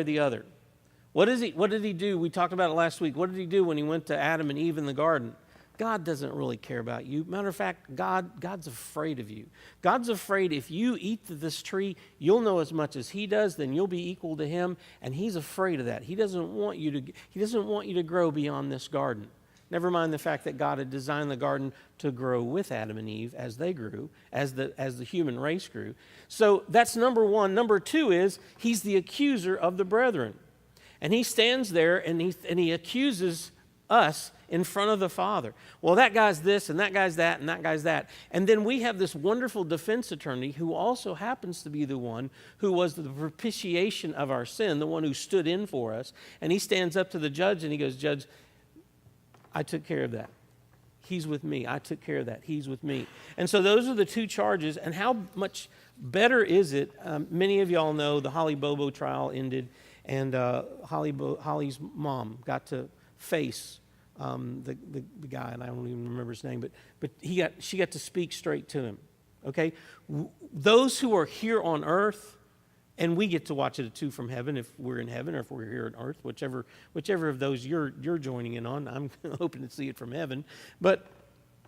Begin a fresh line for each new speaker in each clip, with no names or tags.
the other. What did he do? We talked about it last week. What did he do when he went to Adam and Eve in the garden? God doesn't really care about you. Matter of fact, God's afraid of you. God's afraid if you eat this tree, you'll know as much as he does, then you'll be equal to him, and he's afraid of that. He doesn't want you to grow beyond this garden. Never mind the fact that God had designed the garden to grow with Adam and Eve as they grew, as the human race grew. So that's number one. Number two is he's the accuser of the brethren. And he stands there and he accuses us in front of the Father. Well, that guy's this, and that guy's that, and that guy's that. And then we have this wonderful defense attorney who also happens to be the one who was the propitiation of our sin, the one who stood in for us. And he stands up to the judge and he goes, Judge, I took care of that. He's with me. I took care of that. He's with me. And so those are the two charges. And how much better is it? Many of y'all know the Holly Bobo trial ended, and Holly's mom got to face the guy, and I don't even remember his name, but she got to speak straight to him. Okay, those who are here on earth, and we get to watch it too from heaven if we're in heaven or if we're here on earth, whichever of those you're joining in on. I'm hoping to see it from heaven, but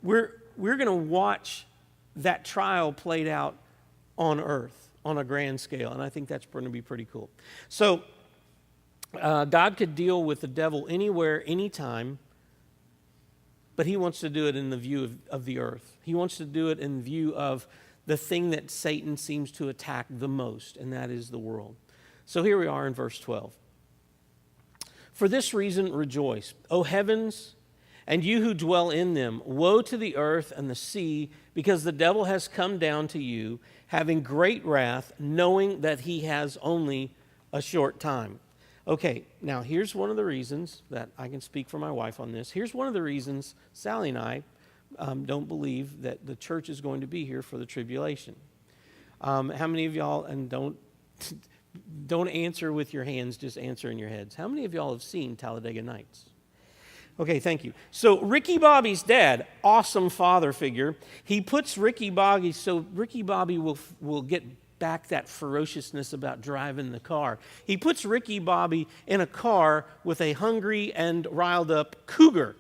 we're going to watch that trial played out on earth on a grand scale, and I think that's going to be pretty cool. So God could deal with the devil anywhere, anytime, but he wants to do it in the view of the earth. He wants to do it in view of the thing that Satan seems to attack the most, and that is the world. So here we are in verse 12. For this reason rejoice, O heavens, and you who dwell in them. Woe to the earth and the sea, because the devil has come down to you, having great wrath, knowing that he has only a short time. Okay, now here's one of the reasons that I can speak for my wife on this. Here's one of the reasons Sally and I don't believe that the church is going to be here for the tribulation. How many of y'all, and don't answer with your hands, just answer in your heads. How many of y'all have seen Talladega Nights? Okay, thank you. So Ricky Bobby's dad, awesome father figure. He puts Ricky Bobby, so Ricky Bobby will get back that ferociousness about driving the car. He puts Ricky Bobby in a car with a hungry and riled up cougar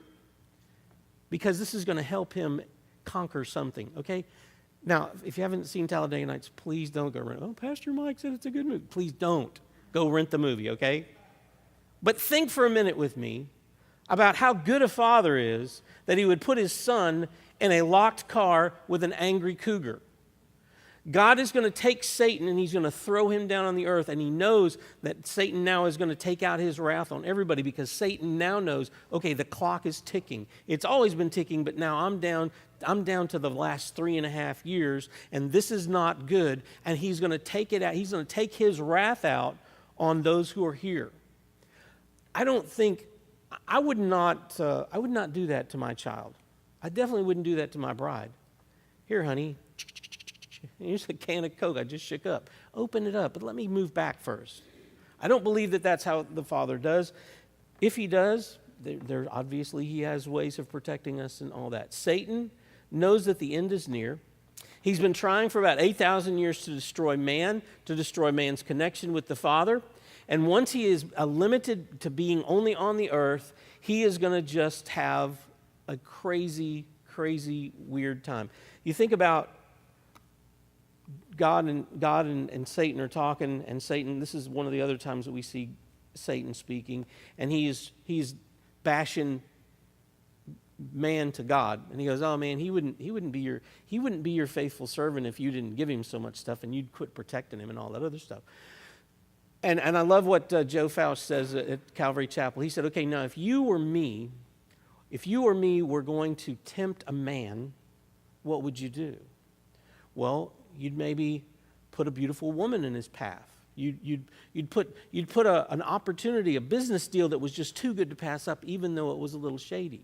because this is going to help him conquer something, okay? Now, if you haven't seen Talladega Nights, please don't go rent it. Oh, Pastor Mike said it's a good movie. Please don't go rent the movie, okay? But think for a minute with me about how good a father is that he would put his son in a locked car with an angry cougar. God is going to take Satan and he's going to throw him down on the earth, and he knows that Satan now is going to take out his wrath on everybody because Satan now knows, okay, the clock is ticking. It's always been ticking, but now I'm down to the last 3.5 years, and this is not good, and he's going to take it out. He's going to take his wrath out on those who are here. I would not do that to my child. I definitely wouldn't do that to my bride. Here, honey. Here's a can of Coke I just shook up. Open it up, but let me move back first. I don't believe that that's how the Father does. If he does, there obviously he has ways of protecting us and all that. Satan knows that the end is near. He's been trying for about 8,000 years to destroy man, to destroy man's connection with the Father. And once he is limited to being only on the earth, he is going to just have a crazy, crazy, weird time. You think about God and Satan are talking, and Satan, this is one of the other times that we see Satan speaking, and he's bashing man to God, and he goes, "Oh man, he wouldn't be your faithful servant if you didn't give him so much stuff, and you'd quit protecting him and all that other stuff." And I love what Joe Faust says at Calvary Chapel. He said, "Okay, now if you or me were going to tempt a man, what would you do?" Well, you'd maybe put a beautiful woman in his path. You'd put an opportunity, a business deal that was just too good to pass up, even though it was a little shady.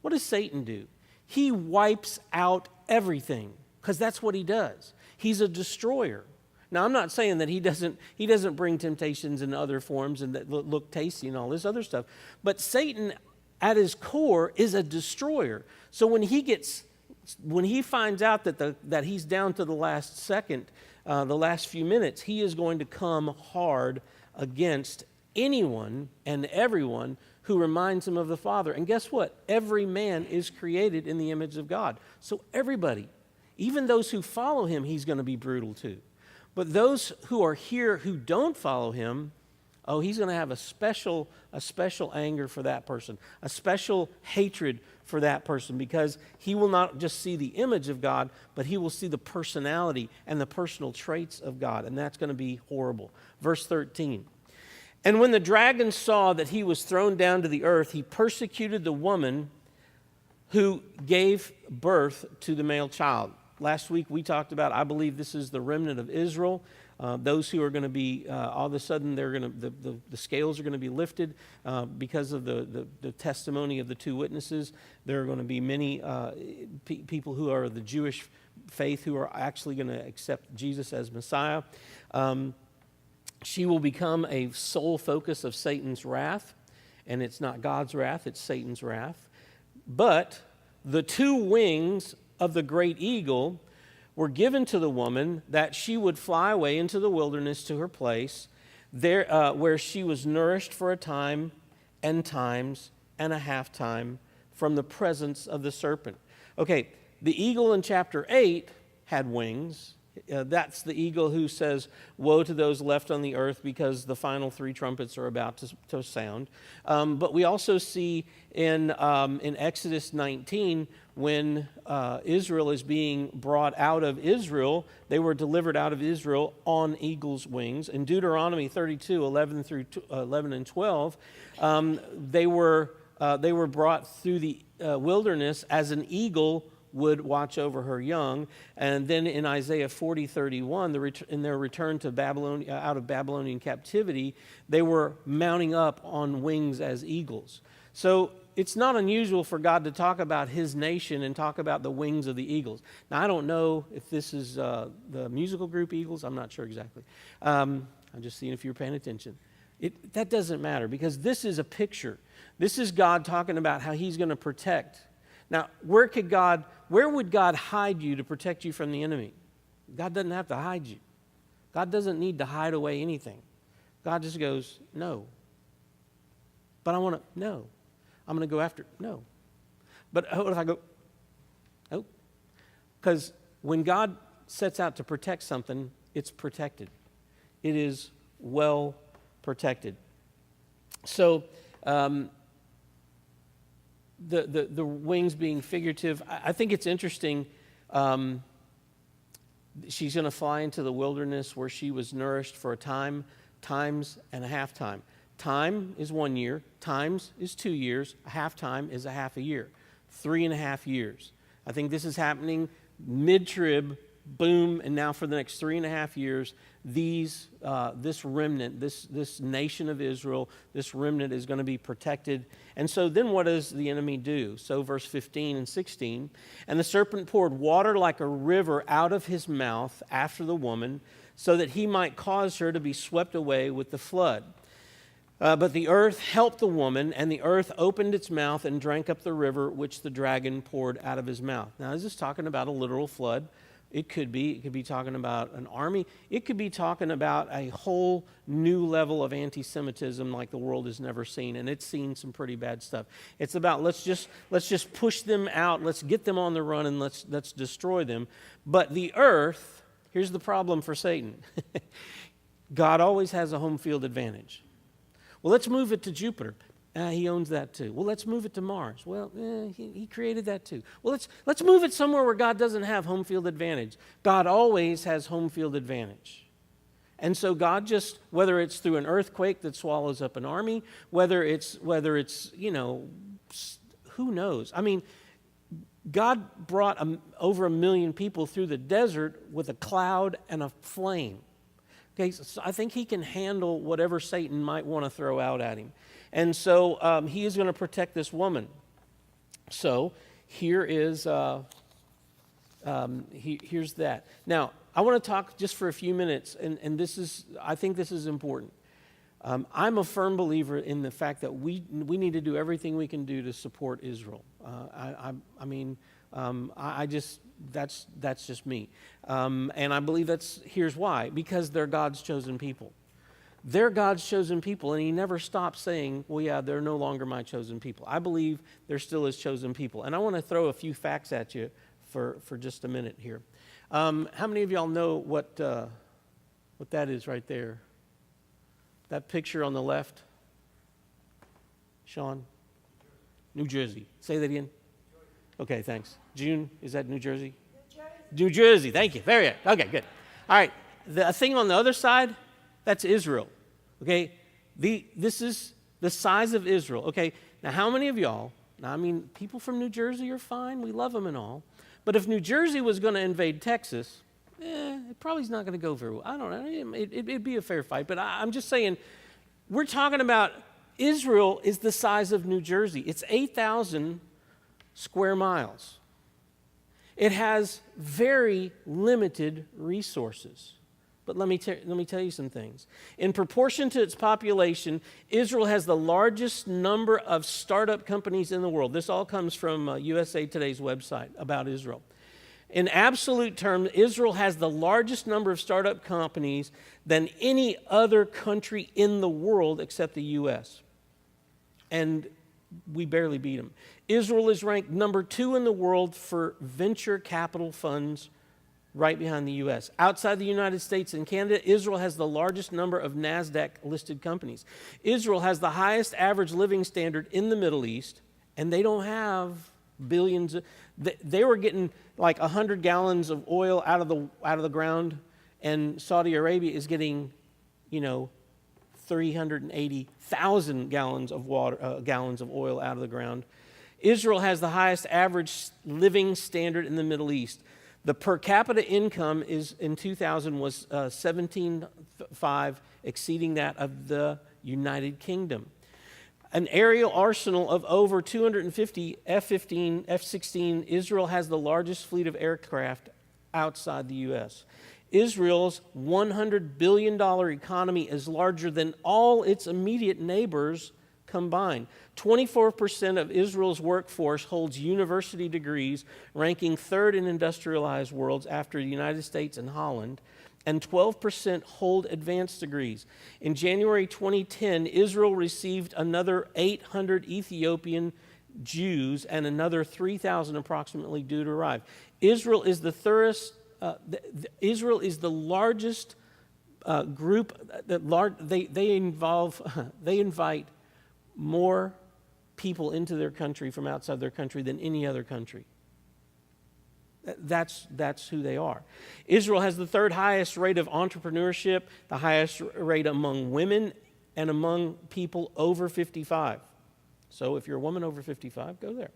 What does Satan do? He wipes out everything, because that's what he does. He's a destroyer. Now, I'm not saying that he doesn't bring temptations in other forms and that look tasty and all this other stuff, but Satan, at his core, is a destroyer. So when he finds out that he's down to the last second, the last few minutes, he is going to come hard against anyone and everyone who reminds him of the Father. And guess what? Every man is created in the image of God. So everybody, even those who follow him, he's going to be brutal to. But those who are here who don't follow him, oh, he's going to have a special anger for that person, a special hatred for that person, because he will not just see the image of God, but he will see the personality and the personal traits of God, and that's going to be horrible. Verse 13. And when the dragon saw that he was thrown down to the earth, he persecuted the woman who gave birth to the male child. Last week we talked about, I believe this is the remnant of Israel. Those who are going to be, all of a sudden, they're going to the scales are going to be lifted because of the testimony of the two witnesses. There are going to be many people who are the Jewish faith who are actually going to accept Jesus as Messiah. She will become a sole focus of Satan's wrath, and it's not God's wrath, it's Satan's wrath. But the two wings of the great eagle were given to the woman, that she would fly away into the wilderness to her place, there where she was nourished for a time and times and a half time from the presence of the serpent. Okay, the eagle in chapter 8 had wings. That's the eagle who says, woe to those left on the earth, because the final three trumpets are about to sound. But we also see in Exodus 19, when Israel is being brought out of Israel, they were delivered out of Israel on eagle's wings. In Deuteronomy 32, 11 and 12, they were brought through the wilderness as an eagle would watch over her young. And then in Isaiah 40:31, in their return to Babylon, out of Babylonian captivity, they were mounting up on wings as eagles. So it's not unusual for God to talk about his nation and talk about the wings of the eagles. Now, I don't know if this is the musical group Eagles. I'm not sure exactly. I'm just seeing if you're paying attention. That doesn't matter, because this is a picture. This is God talking about how he's going to protect. Now, where would God hide you to protect you from the enemy? God doesn't have to hide you. God doesn't need to hide away anything. God just goes, no. But I want to, no. I'm going to go after, no. But what if I go, oh? Because when God sets out to protect something, it's protected. It is well protected. So, the wings being figurative, I think it's interesting. She's going to fly into the wilderness where she was nourished for a time, times and a half time. Time is 1 year, times is 2 years, a half time is a half a year, 3.5 years. I think this is happening mid-trib, boom, and now for the next 3.5 years, this remnant, this nation of Israel, this remnant is going to be protected. And so then what does the enemy do? So verse 15 and 16, and the serpent poured water like a river out of his mouth after the woman, so that he might cause her to be swept away with the flood. But the earth helped the woman, and the earth opened its mouth and drank up the river which the dragon poured out of his mouth. Now, is this talking about a literal flood? It could be talking about an army. It could be talking about a whole new level of anti-Semitism like the world has never seen, and it's seen some pretty bad stuff. It's about let's just push them out, let's get them on the run, and let's destroy them. But the earth, here's the problem for Satan. God always has a home field advantage. Well, let's move it to Jupiter. He owns that too. Well, let's move it to Mars. Well, he created that too. Well, let's move it somewhere where God doesn't have home field advantage. God always has home field advantage. And so God just, whether it's through an earthquake that swallows up an army, whether it's who knows? I mean, God brought over 1 million people through the desert with a cloud and a flame. Okay, so I think he can handle whatever Satan might want to throw out at him. And so he is going to protect this woman. So here is here's that. Now, I want to talk just for a few minutes, and I think this is important. I'm a firm believer in the fact that we need to do everything we can do to support Israel. That's just me. And I believe here's why. Because they're God's chosen people. They're God's chosen people, and he never stops saying, well, yeah, they're no longer my chosen people. I believe they're still his chosen people. And I want to throw a few facts at you for just a minute here. How many of y'all know what that is right there? That picture on the left? Sean? New Jersey. Say that again. Okay, thanks. June, is that New Jersey? New Jersey, thank you. Very good. Okay, good. All right, the thing on the other side, that's Israel. Okay, this is the size of Israel. Okay, now how many of y'all, now I mean, people from New Jersey are fine, we love them and all, but if New Jersey was going to invade Texas, it probably is not going to go very well. I don't know, it'd be a fair fight, but I'm just saying, we're talking about Israel is the size of New Jersey. It's 8,000 square miles. It has very limited resources. But let me tell you some things. In proportion to its population, Israel has the largest number of startup companies in the world. This all comes from USA Today's website about Israel. In absolute terms, Israel has the largest number of startup companies than any other country in the world except the U.S. And we barely beat them. Israel is ranked number 2 in the world for venture capital funds, right behind the U.S. Outside the United States and Canada, Israel has the largest number of NASDAQ-listed companies. Israel has the highest average living standard in the Middle East, and they don't have billions. They were getting like 100 gallons of oil out of the ground, and Saudi Arabia is getting, 380,000 gallons of oil out of the ground. Israel has the highest average living standard in the Middle East. The per capita income in 2000 was 17.5, exceeding that of the United Kingdom. An aerial arsenal of over 250 F-15, F-16. Israel has the largest fleet of aircraft outside the U.S. Israel's $100 billion economy is larger than all its immediate neighbors combined. 24% of Israel's workforce holds university degrees, ranking third in industrialized worlds after the United States and Holland, and 12% hold advanced degrees. In January 2010, Israel received another 800 Ethiopian Jews and another 3,000 approximately due to arrive. Israel is the largest group. They invite more people into their country from outside their country than any other country. That's who they are. Israel has the third highest rate of entrepreneurship, the highest rate among women, and among people over 55. So if you're a woman over 55, go there.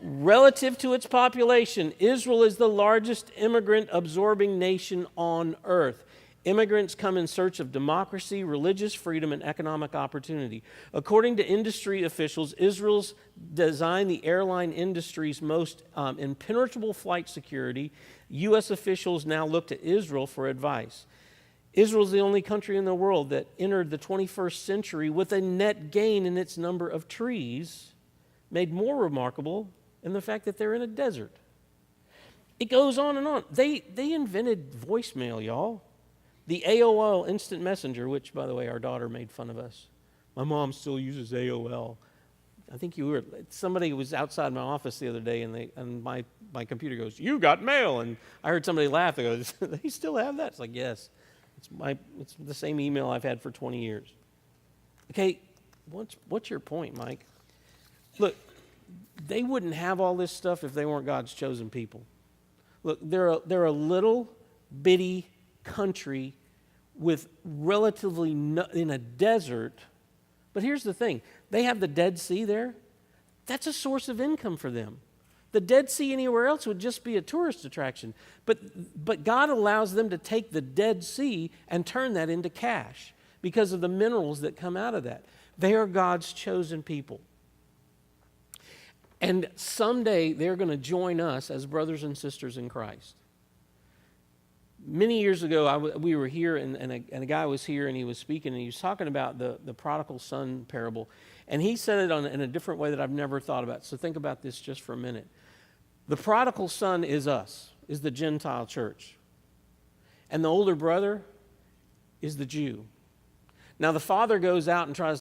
Relative to its population, Israel is the largest immigrant-absorbing nation on earth. Immigrants come in search of democracy, religious freedom, and economic opportunity. According to industry officials, Israel's designed the airline industry's most impenetrable flight security. U.S. officials now look to Israel for advice. Israel is the only country in the world that entered the 21st century with a net gain in its number of trees, made more remarkable in the fact that they're in a desert. It goes on and on. They invented voicemail, y'all. The AOL Instant Messenger, which, by the way, our daughter made fun of us. My mom still uses AOL. I think somebody was outside my office the other day, and my computer goes, "You got mail." And I heard somebody laugh. They go, "They still have that?" It's like, yes. It's the same email I've had for 20 years. Okay, what's your point, Mike? Look, they wouldn't have all this stuff if they weren't God's chosen people. Look, they're a little bitty country with relatively in a desert. But here's the thing. They have the Dead Sea there. That's a source of income for them. The Dead Sea anywhere else would just be a tourist attraction. But God allows them to take the Dead Sea and turn that into cash because of the minerals that come out of that. They are God's chosen people. And someday they're going to join us as brothers and sisters in Christ. Many years ago, we were here, and a guy was here, and he was speaking, and he was talking about the prodigal son parable. And he said it in a different way that I've never thought about. So think about this just for a minute. The prodigal son is us, is the Gentile church. And the older brother is the Jew. Now the father goes out and tries